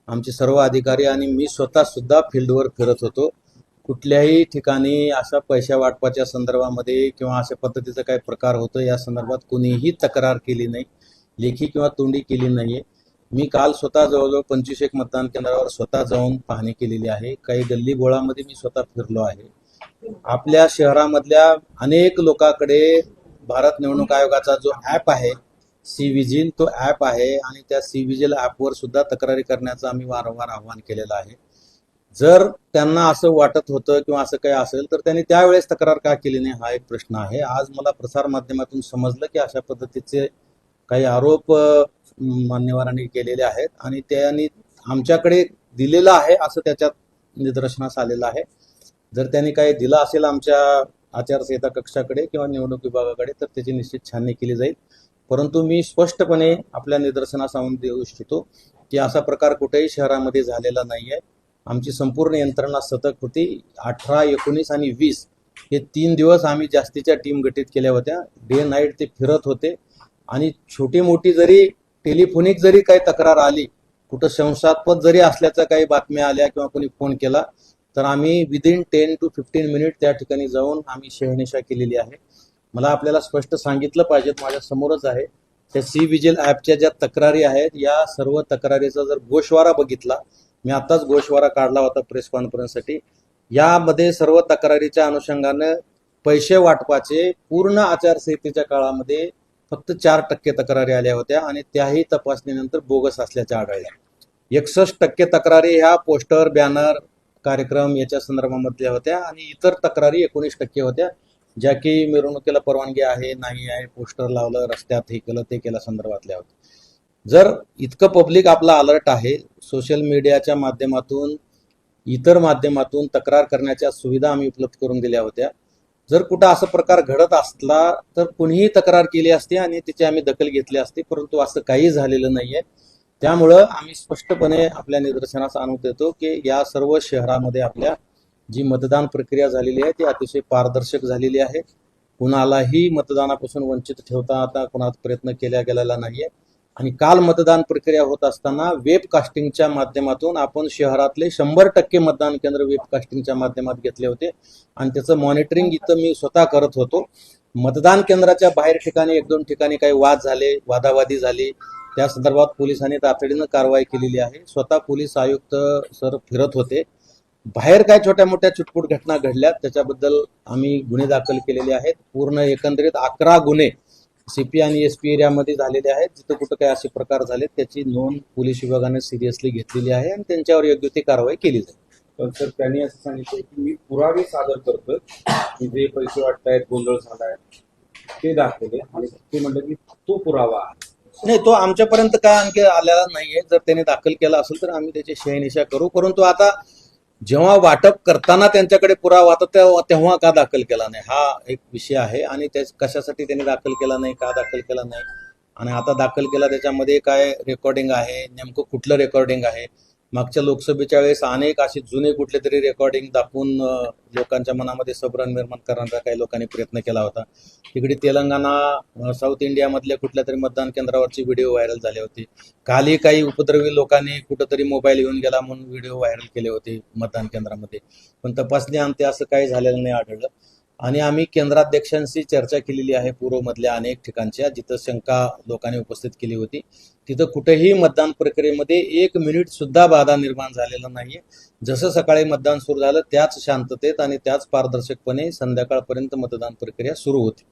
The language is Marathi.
आमचे सर्व अधिकारी आणि मी स्वतः सुद्धा फील्डवर फिरत होतो. कुठल्याही ठिकाणी अशा पैशा वाटपाच्या संदर्भामध्ये किंवा अशा पद्धतीचा काही प्रकार होतो या संदर्भात कुणीही तक्रार केली नाही, लेखी किंवा तोंडी केली नाहीये. मी काल स्वतः जवळजवळ 25 एक मतदान केंद्रावर स्वतः जाऊन पाहणी केलेली आहे. काही गल्ली बोळामध्ये मी स्वतः फिरलो आहे. आपल्या शहरामधल्या अनेक लोकांकडे भारत निवडणूक आयोगाचा जो ॲप आहे सी विजिल, तो ॲप आहे आणि त्या सी विजिल ॲपवर सुद्धा तक्रारी करण्याचं आम्ही वारंवार आवाहन केलेलं आहे. जर त्यांना असं वाटत होतं किंवा असं काही असेल तर त्यांनी त्यावेळेस तक्रार का केली नाही हा एक प्रश्न आहे. आज मला प्रसार माध्यमातून समजलं की अशा पद्धतीचे काही आरोप मान्यवरांनी केलेले आहेत आणि त्यांनी आमच्याकडे दिलेलं आहे असं त्याच्यात निदर्शनास आलेलं आहे. जर त्यांनी काही दिलं असेल आमच्या आचारसंहिता कक्षाकडे किंवा निवडणूक विभागाकडे तर त्याची निश्चित छाननी केली जाईल. परंतु मी स्पष्टपणे आपल्या निदर्शनास आणून देऊ इच्छितो की असा प्रकार कुठेही शहरामध्ये झालेला नाही आहे. आमची संपूर्ण यंत्रणा सतर्क होती. 18, 19 आणि 20 हे 3 दिवस आम्ही जास्तीच्या टीम गठीत केल्या होत्या. डे नाईट ते फिरत होते आणि छोटी मोठी जरी टेलिफोनिक जरी काही तक्रार आली, कुठं संशयास्पद जरी असल्याच्या काही बातम्या आल्या किंवा कोणी फोन केला तर आम्ही विदिन 10 to 15 मिनिट त्या ठिकाणी जाऊन आम्ही शहानिशा केलेली आहे. मला आपल्याला स्पष्ट सांगितलं पाहिजे, माझ्या समोरच आहे. त्या सी विजिल ॲपच्या ज्या तक्रारी आहेत या सर्व तक्रारीचा जर गोषवारा बघितला, मी आताच गोषवारा काढला होता प्रेस कॉन्फरन्ससाठी, यामध्ये सर्व तक्रारीच्या अनुषंगाने पैसे वाटपाचे पूर्ण आचारसंहितेच्या काळामध्ये फक्त 4% तक्रारी आल्या होत्या आणि त्याही तपासणीनंतर बोगस असल्याच्या आढळल्या. 61% तक्रारी ह्या पोस्टर, बॅनर, कार्यक्रम याच्या संदर्भामधल्या होत्या आणि इतर तक्रारी 19% होत्या, ज्या की मिरवणुकीला परवानगी आहे नाही आहे, पोस्टर लावलं, रस्त्यात हे केलं ते केलं संदर्भातल्या होत्या. जर इतकं पब्लिक आपला अलर्ट आहे, सोशल मीडियाच्या माध्यमातून इतर माध्यमातून तक्रार करण्याच्या सुविधा आम्ही उपलब्ध करून दिल्या होत्या. जर कुठं असा प्रकार घडत असला तर कुणीही तक्रार केली असती आणि तिची आम्ही दखल घेतली असती, परंतु असं काही झालेलं नाहीये. त्यामुळं आम्ही स्पष्टपणे आपल्या निदर्शनास आणून देतो की या सर्व शहरामध्ये आपल्या जी मतदान प्रक्रिया झालेली आहे ती अतिशय पारदर्शक झालेली आहे. कुणालाही मतदानापासून वंचित ठेवता आता कुणाचा प्रयत्न केला गेलेला नाहीये. आणि काल मतदान प्रक्रिया होत असताना वेबकास्टिंगच्या माध्यमातून आपण शहरातले 100% मतदान केंद्र वेबकास्टिंगच्या माध्यमात घेतले होते आणि त्याचं मॉनिटरिंग इथं मी स्वतः करत होतो. मतदान केंद्राच्या बाहेर ठिकाणी 1-2 ठिकाणी काही वाद झाले, वादावादी झाली, त्या संदर्भात पोलिसांनी तातडीनं कारवाई केलेली आहे. स्वतः पोलीस आयुक्त सर फिरत होते. बाहेर काय छोट्या मोठ्या चुटपुट घटना घडल्यात त्याच्याबद्दल आम्ही गुन्हे दाखल केलेले आहेत. पूर्ण एकंदरीत 11 गुन्हे सीपी आणि एसपी एरियामध्ये झालेले आहेत. जिथं कुठं काही असे प्रकार झाले त्याची नोंद पोलीस विभागाने सिरियसली घेतलेली आहे आणि त्यांच्यावर योग्य ती कारवाई केली जाईल. पण सर त्यांनी असं सांगितलं की मी पुरावे सादर करतो की जे पैसे वाटतायत, गोंधळ झालाय ते दाखवले आणि ते म्हणलं की तो पुरावा आहे. नाही, तो आमच्यापर्यंत काय आणखी आलेला नाहीये. जर त्यांनी दाखल केला असेल तर आम्ही त्याची शहानिशा करू. परंतु आता जेव्हा वाटप करताना त्यांच्याकडे पुरावा होता तेव्हा का दाखल केला नाही हा एक विषय आहे आणि त्या कशासाठी त्यांनी दाखल केला नाही, का दाखल केला नाही आणि आता दाखल केला त्याच्यामध्ये काय रेकॉर्डिंग आहे, नेमकं कुठलं रेकॉर्डिंग आहे. मागच्या लोकसभेच्या वेळेस अनेक असे जुने कुठले तरी रेकॉर्डिंग दाखवून लोकांच्या मनामध्ये संभ्रम निर्माण करण्याचा काही लोकांनी प्रयत्न केला होता. तिकडे तेलंगणा, साऊथ इंडियामधल्या कुठल्या तरी मतदान केंद्रावरची व्हिडिओ व्हायरल झाले होते. कालही काही उपद्रवी लोकांनी कुठंतरी मोबाईल घेऊन गेला म्हणून व्हिडिओ व्हायरल केले होते मतदान केंद्रामध्ये. पण तपासणी अंती असं काही झालेलं नाही आढळलं आणि आम्ही केंद्राध्यक्षांशी चर्चा केलेली आहे पूर्वमधल्या अनेक ठिकाणच्या जिथं शंका लोकांनी उपस्थित केली होती. तिथं कुठेही मतदान प्रक्रियेमध्ये 1 मिनिट सुद्धा बाधा निर्माण झालेला नाहीये. जसं सकाळी मतदान सुरू झालं त्याच शांततेत आणि त्याच पारदर्शकपणे संध्याकाळपर्यंत मतदान प्रक्रिया सुरू होती.